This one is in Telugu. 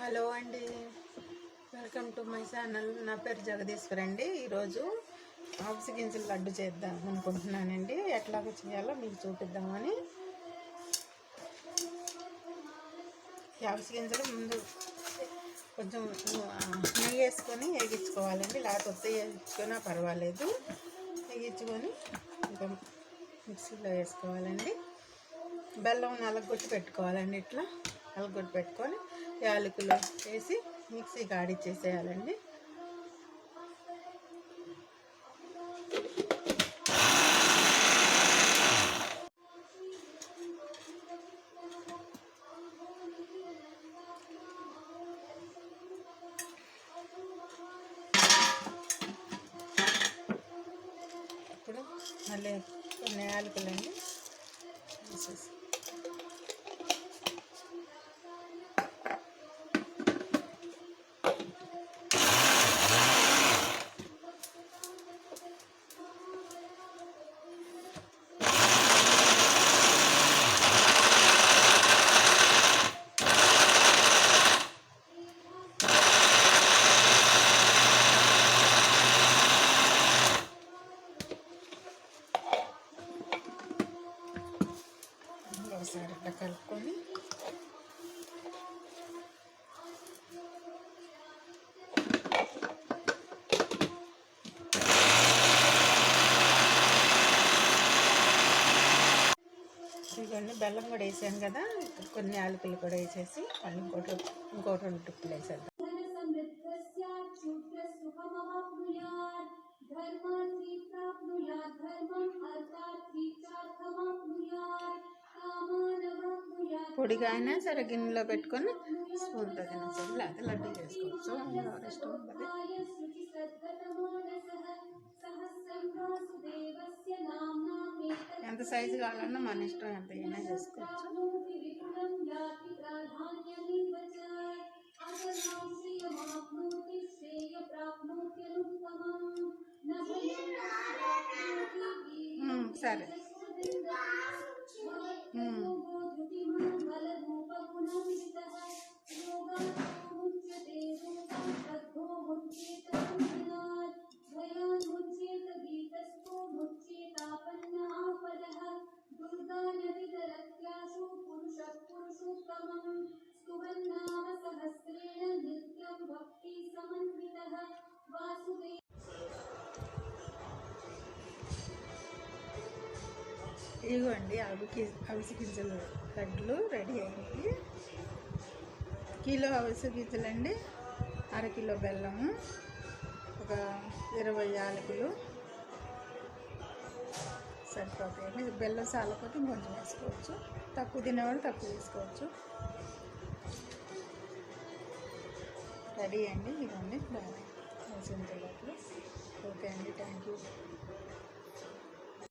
హలో అండి, వెల్కమ్ టు మై ఛానల్. నా పేరు జగదీశ్వర్ అండి. ఈరోజు అవిసె గింజల లడ్డు చేద్దాం అనుకుంటున్నానండి. ఎట్లాగో చేయాలో మీకు చూపిద్దామని. అవిసె గింజలు ముందు కొంచెం నెయ్యి వేసుకొని వేగించుకోవాలండి. లేకపోతే వేయించుకున్నా పర్వాలేదు. వేగించుకొని ఇంకా మిక్సీలో వేసుకోవాలండి. బెల్లం నలగొట్టి పెట్టుకోవాలండి. ఇట్లా నలగొట్టి పెట్టుకొని యాలకులు వేసి మిక్సీకి ఆడిచ్చేసేయాలండి. ఇప్పుడు మళ్ళీ కొన్ని యాలకులండి వేసేసి ఒకసారి ఇట్లా కలుపుకొని ఇవన్నీ బెల్లం కూడా వేసాను కదా. కొన్ని యాలకులు కూడా వేసేసి మళ్ళీ ఇంకోటి 2 టిప్పులు వేసేద్దాం. పొడిగా అయినా సరే గిన్నెలో పెట్టుకొని స్పూన్తో తినచ్చు, లేకపోతే లడ్డు చేసుకోవచ్చు. ఇష్టం ఉంటుంది. ఎంత సైజు కావాలన్నా మన ఇష్టం, ఎంత అయినా చేసుకోవచ్చు. సరే. ఇదిగోండి అవిసె గింజల లడ్డులు రెడీ అయ్యింది. కిలో అవిసె గింజలండి, 1/2 కిలో బెల్లము, ఒక 20 యాలకులు సరిపోతాయండి. బెల్లం సాలపోతే ఇంకొంచెం వేసుకోవచ్చు. తక్కువ తినేవాళ్ళు తక్కువ వేసుకోవచ్చు. రెడీ అండి. ఇవన్నీ అవిసె గింజల లడ్డులు. ఓకే అండి, థ్యాంక్ యూ.